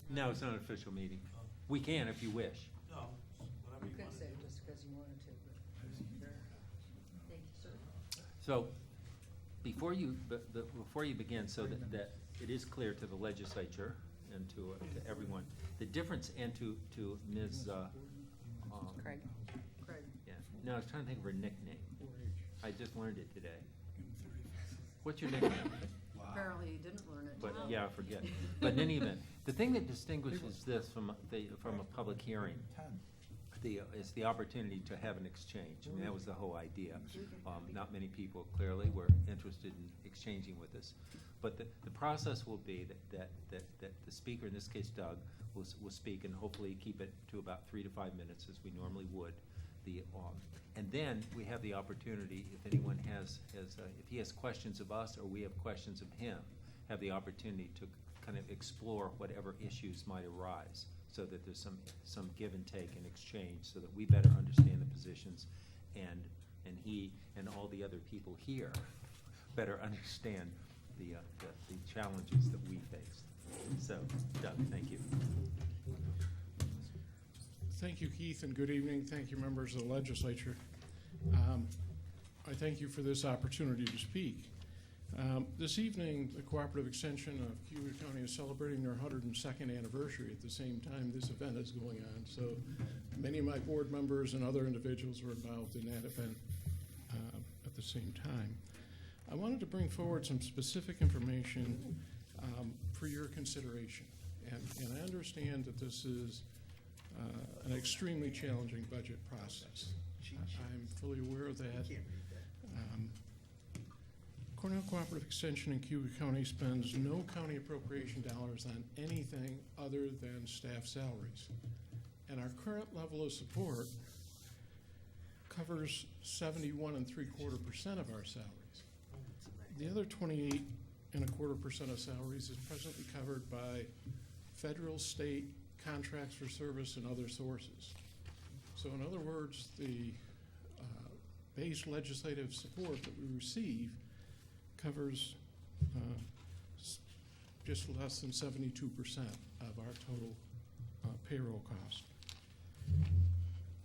No, it's not an official meeting. We can if you wish. No, whatever You you could want. say just because you wanted to, but sure. Thank you, sir. So, before you begin, so that it is clear to the legislature and to everyone, the difference, and to Ms. Craig. Craig. Yeah, no, I was trying to think of her nickname. I just learned it today. What's your nickname? Apparently you didn't learn it. But, yeah, I forget. But in any event, the thing that distinguishes this from a public hearing is the opportunity to have an exchange. I mean, that was the whole idea. Not many people clearly were interested in exchanging with us. But the process will be that the speaker, in this case Doug, will speak and hopefully keep it to about 3 to 5 minutes as we normally would. And then we have the opportunity, if anyone has if he has questions of us or we have questions of him, have the opportunity to kind of explore whatever issues might arise, so that there's some give and take and exchange, so that we better understand the positions, and he and all the other people here better understand the challenges that we face. So, Doug, thank you. Thank you, Keith, and good evening. Thank you, members of the legislature. I thank you for this opportunity to speak. This evening, the Cooperative Extension of Cayuga County is celebrating their 102nd anniversary at the same time this event is going on. So many of my board members and other individuals were involved in that event at the same time. I wanted to bring forward some specific information for your consideration. And I understand that this is an extremely challenging budget process. I'm fully aware of that. Cornell Cooperative Extension in Cayuga County spends no county appropriation dollars on anything other than staff salaries. And our current level of support covers 71.75% of our salaries. The other 28.25% of salaries is presently covered by federal, state, contracts for service, and other sources. So in other words, the base legislative support that we receive covers just less than 72% of our total payroll cost.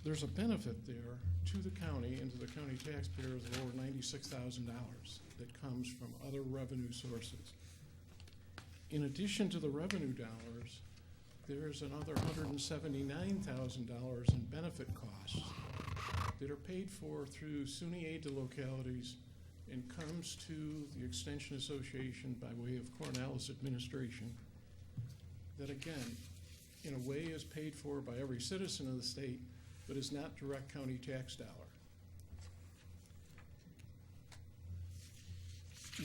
There's a benefit there to the county and to the county taxpayers of over $96,000 that comes from other revenue sources. In addition to the revenue dollars, there's another $179,000 in benefit costs that are paid for through SUNY aid to localities and comes to the Extension Association by way of Cornell's administration, that again, in a way is paid for by every citizen of the state, but is not direct county tax dollar.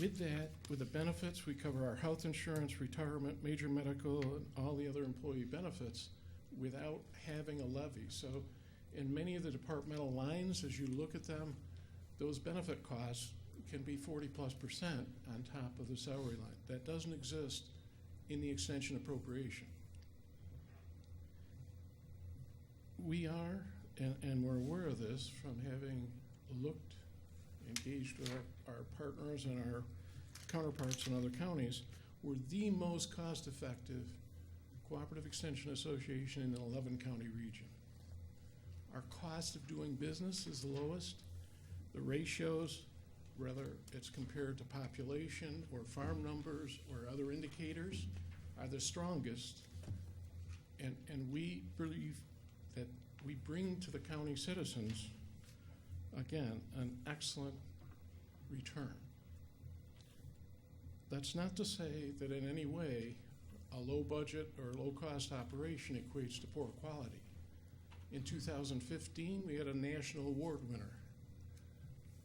With that, with the benefits, we cover our health insurance, retirement, major medical, and all the other employee benefits without having a levy. So in many of the departmental lines, as you look at them, those benefit costs can be 40+% on top of the salary line. That doesn't exist in the extension appropriation. We are, and we're aware of this from having looked, engaged with our partners and our counterparts in other counties, we're the most cost-effective cooperative extension association in an 11-county region. Our cost of doing business is the lowest. The ratios, whether it's compared to population or farm numbers or other indicators, are the strongest. And we believe that we bring to the county citizens, again, an excellent return. That's not to say that in any way a low budget or low cost operation equates to poor quality. In 2015, we had a national award winner.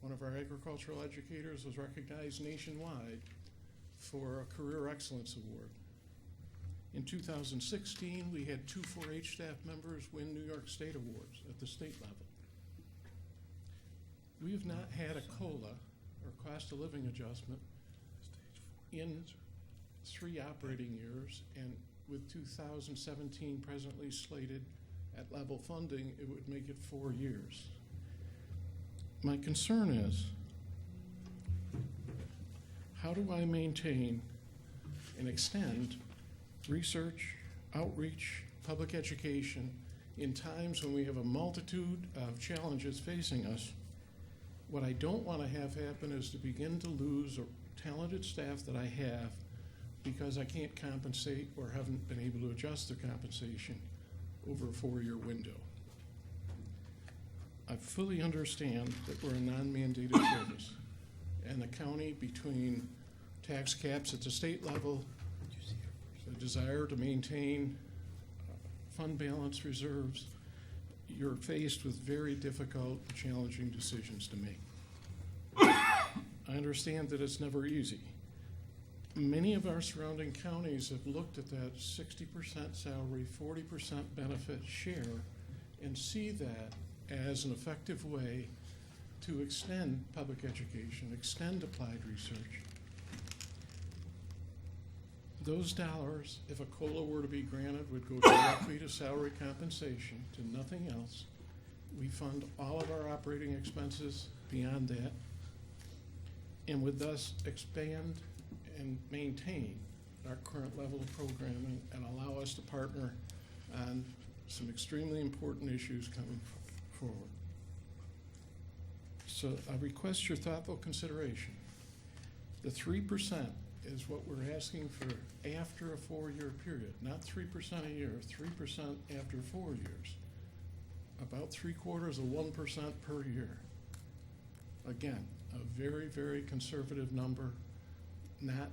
One of our agricultural educators was recognized nationwide for a Career Excellence Award. In 2016, we had 2 4-H staff members win New York State awards at the state level. We have not had a COLA, or cost of living adjustment, in 3 operating years, and with 2017 presently slated at level funding, it would make it 4 years. My concern is, how do I maintain and extend research, outreach, public education, in times when we have a multitude of challenges facing us. What I don't want to have happen is to begin to lose a talented staff that I have because I can't compensate or haven't been able to adjust their compensation over a 4-year window. I fully understand that we're a non-mandated service, and the county, between tax caps at the state level, the desire to maintain fund balance reserves, you're faced with very difficult, challenging decisions to make. I understand that it's never easy. Many of our surrounding counties have looked at that 60% salary, 40% benefit share, and see that as an effective way to extend public education, extend applied research. Those dollars, if a COLA were to be granted, would go directly to salary compensation, to nothing else. We fund all of our operating expenses beyond that, and would thus expand and maintain our current level of programming and allow us to partner on some extremely important issues coming forward. So I request your thoughtful consideration. The 3% is what we're asking for after a 4-year period, not 3% a year, 3% after 4 years. About 1/3 per year. Again, a very, very conservative number, not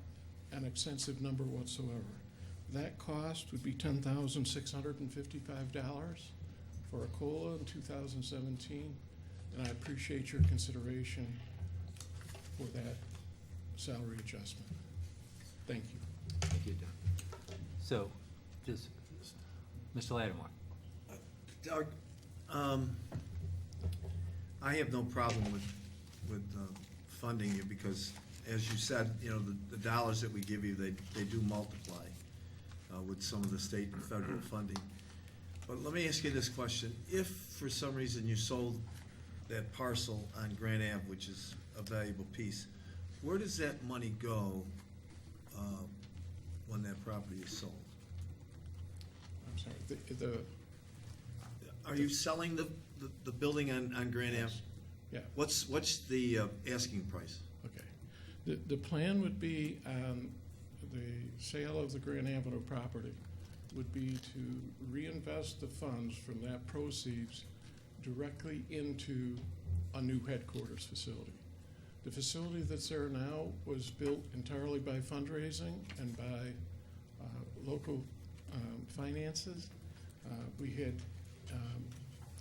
an extensive number whatsoever. That cost would be $10,655 for a COLA in 2017, and I appreciate your consideration for that salary adjustment. Thank you. Thank you, Don. So, just, Mr. Lattimore. Doug, I have no problem with funding you because, as you said, you know, the dollars that we give you, they do multiply with some of the state and federal funding. But let me ask you this question. If, for some reason, you sold that parcel on Grand Ave, which is a valuable piece, where does that money go when that property is sold? I'm sorry, Are you selling the building on Grand Ave? yeah, What's the asking price? okay. The plan would be, the sale of the Grand Avenue property would be to reinvest the funds from that proceeds directly into a new headquarters facility. The facility that's there now was built entirely by fundraising and by local finances. We had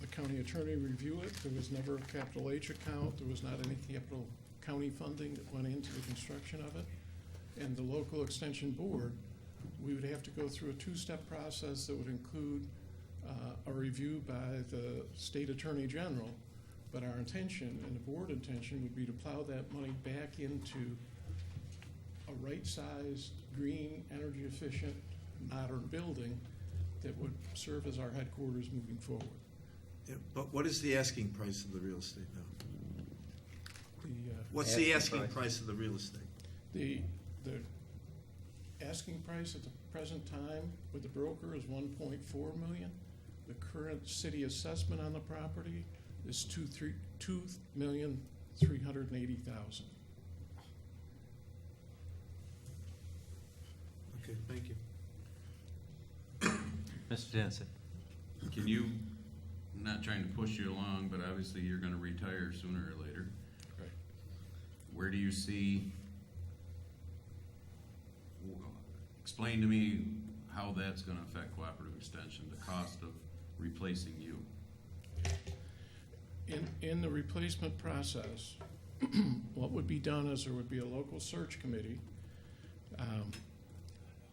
the county attorney review it. There was never a capital H account. There was not any capital county funding that went into the construction of it. And the local extension board, we would have to go through a 2-step process that would include a review by the state attorney general. But our intention, and the board intention, would be to plow that money back into a right-sized, green, energy-efficient, modern building that would serve as our headquarters moving forward. Yeah, but what is the asking price of the real estate now? The, What's the asking price of the real estate? the asking price at the present time with the broker is $1.4 million. The current city assessment on the property is $2,380,000. Okay, thank you. Mr. Dennison. Can you, I'm not trying to push you along, but obviously you're gonna retire sooner or later. Right. Where do you see, explain to me how that's gonna affect cooperative extension, the cost of replacing you? In the replacement process, what would be done is there would be a local search committee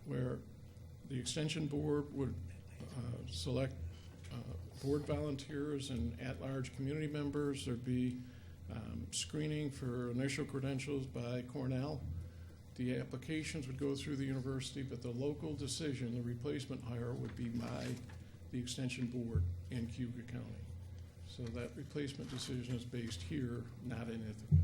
where the extension board would select board volunteers and at-large community members. There'd be screening for initial credentials by Cornell. The applications would go through the university, but the local decision, the replacement hire, would be by the extension board in Cayuga County. So that replacement decision is based here, not in Ithaca.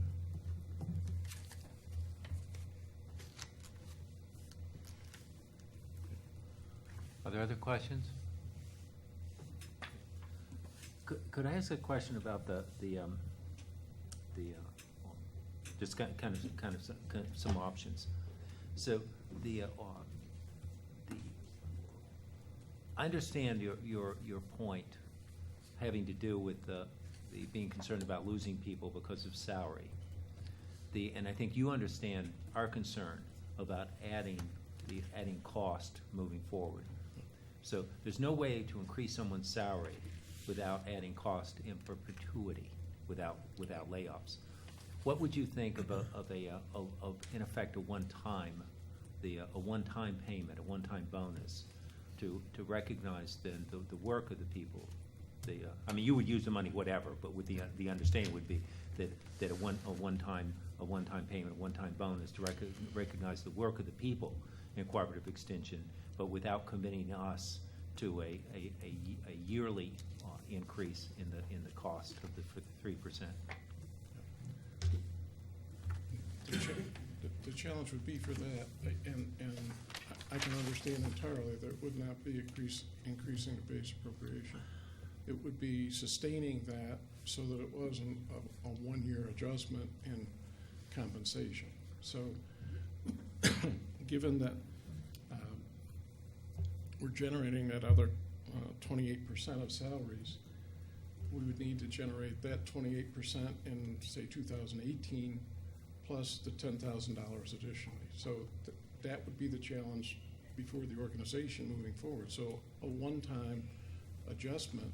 Are there other questions? Could I ask a question about just kind of some options? So I understand your point having to do with the being concerned about losing people because of salary. And I think you understand our concern about adding cost moving forward. So there's no way to increase someone's salary without adding cost in perpetuity, without layoffs. What would you think of in effect a one-time payment, a one-time bonus to recognize then the work of the people? I mean, you would use the money whatever, but with the understanding would be that a one-time payment, a one-time bonus to recognize the work of the people in cooperative extension, but without committing us to a yearly increase in the cost for the 3%. The challenge would be for that, and I can understand entirely that it would not be increasing the base appropriation. It would be sustaining that so that it wasn't a one-year adjustment in compensation. So given that we're generating that other 28% of salaries, we would need to generate that 28% in, say, 2018, plus the $10,000 additionally. So that would be the challenge before the organization moving forward. So a one-time adjustment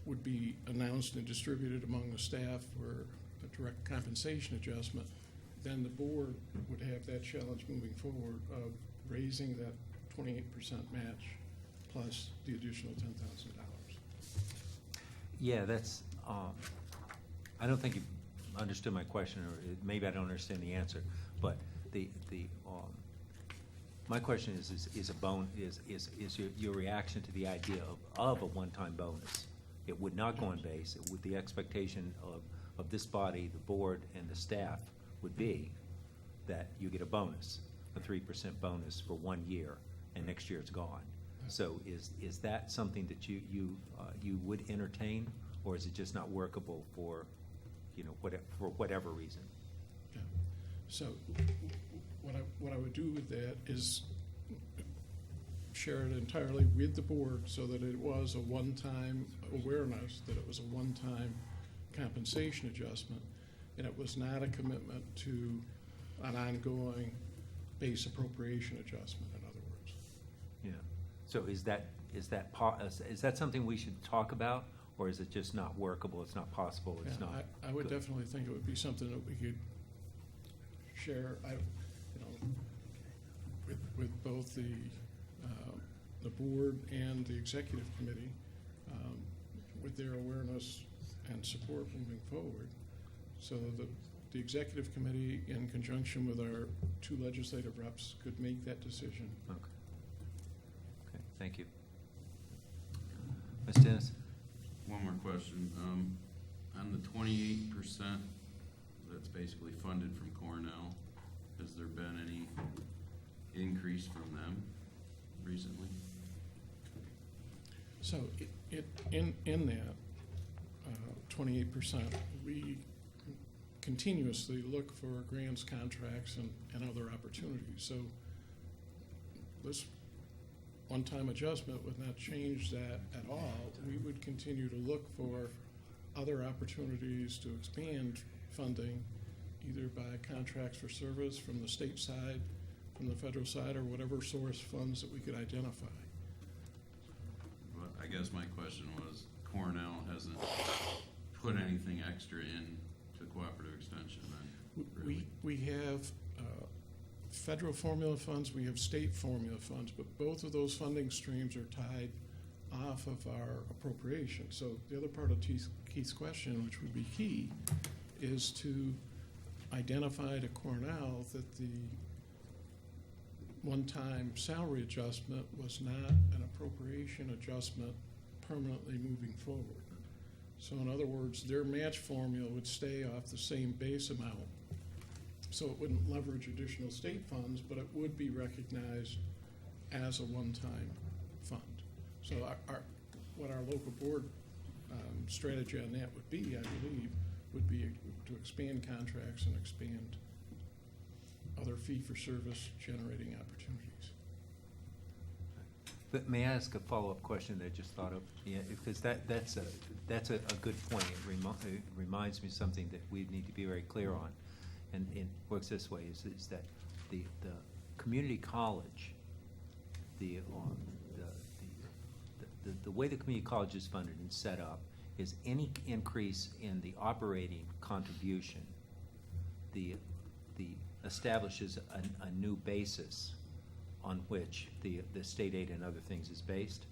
would be announced and distributed among the staff for a direct compensation adjustment. Then the board would have that challenge moving forward of raising that 28% match plus the additional $10,000. Yeah, that's, I don't think you understood my question, or maybe I don't understand the answer, but my question is your reaction to the idea of a one-time bonus. It would not go on base. With the expectation of this body, the board, and the staff would be that you get a bonus, a 3% bonus for 1 year, and next year it's gone. So is that something that you would entertain, or is it just not workable for whatever reason? Yeah. So what I would do with that is share it entirely with the board so that it was a one-time awareness, that it was a one-time compensation adjustment, and it was not a commitment to an ongoing base appropriation adjustment, in other words. Yeah. So is that something we should talk about, or is it just not workable? It's not possible. It's Yeah, not. I would good? definitely think it would be something that we could share. With both the board and the executive committee, with their awareness and support moving forward, so that the executive committee, in conjunction with our 2 legislative reps, could make that decision. Okay. Okay. Thank you. Ms. Dennis? One more question. On the 28% that's basically funded from Cornell, has there been any increase from them recently? So in that 28%, we continuously look for grants, contracts, and other opportunities. So this one-time adjustment would not change that at all. We would continue to look for other opportunities to expand funding, either by contracts for service from the state side, from the federal side, or whatever source funds that we could identify. But I guess my question was, Cornell hasn't put anything extra in to cooperative extension then, really? We have federal formula funds, we have state formula funds, but both of those funding streams are tied off of our appropriation. So the other part of Keith's question, which would be key, is to identify to Cornell that the one-time salary adjustment was not an appropriation adjustment permanently moving forward. So in other words, their match formula would stay off the same base amount. So it wouldn't leverage additional state funds, but it would be recognized as a one-time fund. So what our local board strategy on that would be, I believe, would be to expand contracts and expand other fee-for-service generating opportunities. But may I ask a follow-up question that I just thought of? Yeah, because that's a good point. It reminds me of something that we need to be very clear on. And it works this way, is that the community college, the way the community college is funded and set up is any increase in the operating contribution, the establishes a new basis on which the state aid and other things is based.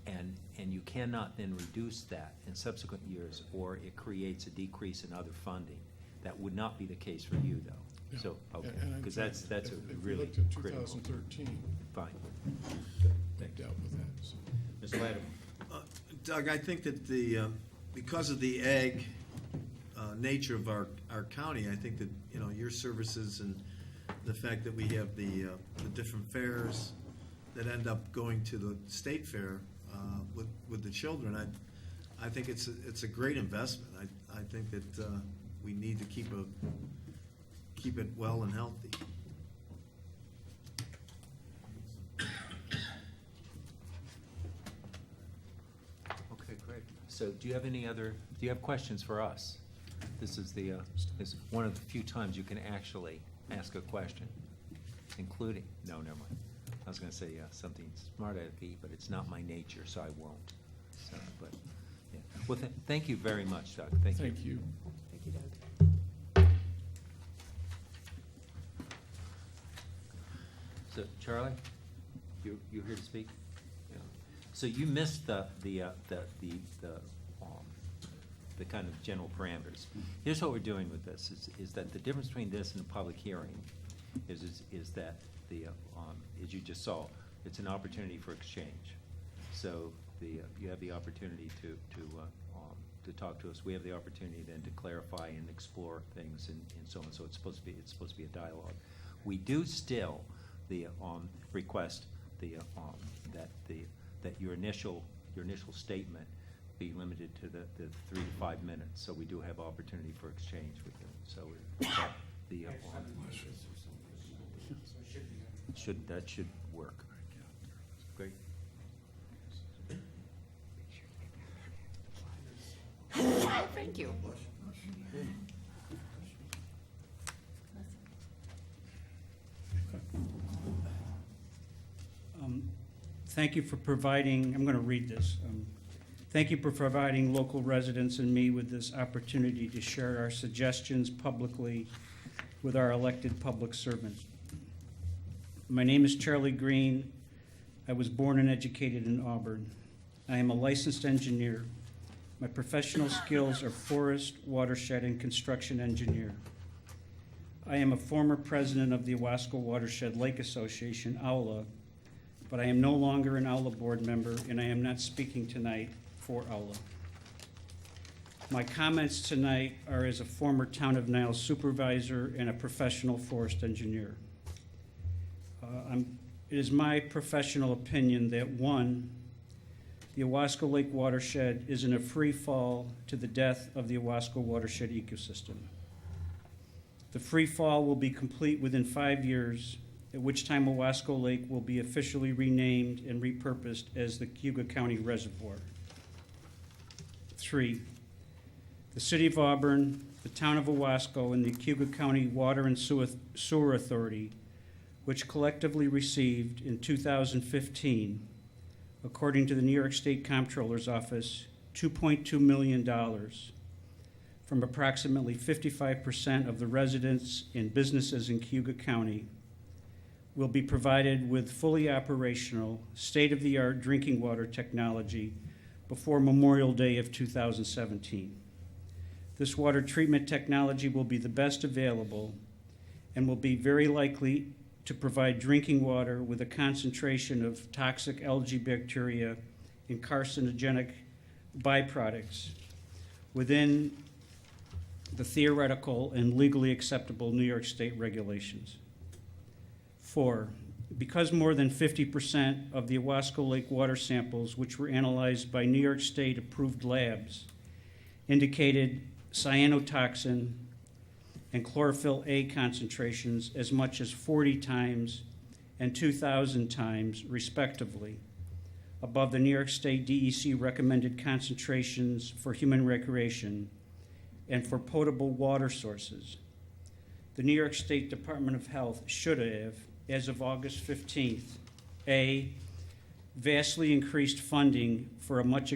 And you cannot then reduce that in subsequent years, or it creates a decrease in other funding. That would not be the case for you, though. Yeah. So, okay, And because in that's fact, a if we really looked at critical. 2013, Fine. they dealt with that. So. Mr. Latimer? Doug, I think that because of the ag nature of our county, I think that, your services and the fact that we have the different fairs that end up going to the state fair with the children, I think it's a great investment. I think that we need to keep it well and healthy. Okay, great. So do you have questions for us? This is is one of the few times you can actually ask a question, including, no, never mind. I was gonna say something smart alecky, but it's not my nature, so I won't. So, but, yeah. Well, thank you very much, Doug. Thank you. Thank you. Thank you, Doug. So, Charlie, you here to speak? Yeah. So you missed the kind of general parameters. Here's what we're doing with this, is that the difference between this and a public hearing is that as you just saw, it's an opportunity for exchange. So you have the opportunity to talk to us. We have the opportunity then to clarify and explore things and so on. So it's supposed to be a dialogue. We do still request that your initial statement be limited to the 3 to 5 minutes. So we do have opportunity for exchange with you. So that should work. Great. Thank you. Thank you for providing, I'm going to read this. Thank you for providing local residents and me with this opportunity to share our suggestions publicly with our elected public servants. My name is Charlie Green. I was born and educated in Auburn. I am a licensed engineer. My professional skills are forest, watershed, and construction engineer. I am a former president of the Owasco Watershed Lake Association, AWLA, but I am no longer an AWLA board member, and I am not speaking tonight for AWLA. My comments tonight are as a former Town of Niles supervisor and a professional forest engineer. It is my professional opinion that, one, the Owasco Lake watershed is in a free fall to the death of the Owasco watershed ecosystem. The free fall will be complete within 5 years, at which time Owasco Lake will be officially renamed and repurposed as the Cayuga County Reservoir. 3, the City of Auburn, the Town of Owasco, and the Cayuga County Water and Sewer Authority, which collectively received in 2015, according to the New York State Comptroller's Office, $2.2 million from approximately 55% of the residents and businesses in Cayuga County, will be provided with fully operational, state-of-the-art drinking water technology before Memorial Day of 2017. This water treatment technology will be the best available and will be very likely to provide drinking water with a concentration of toxic algae bacteria and carcinogenic byproducts within the theoretical and legally acceptable New York State regulations. 4, because more than 50% of the Owasco Lake water samples, which were analyzed by New York State approved labs, indicated cyanotoxin and chlorophyll A concentrations as much as 40 times and 2,000 times, respectively, above the New York State DEC recommended concentrations for human recreation and for potable water sources. The New York State Department of Health should have, as of August 15th, A, vastly increased funding for a much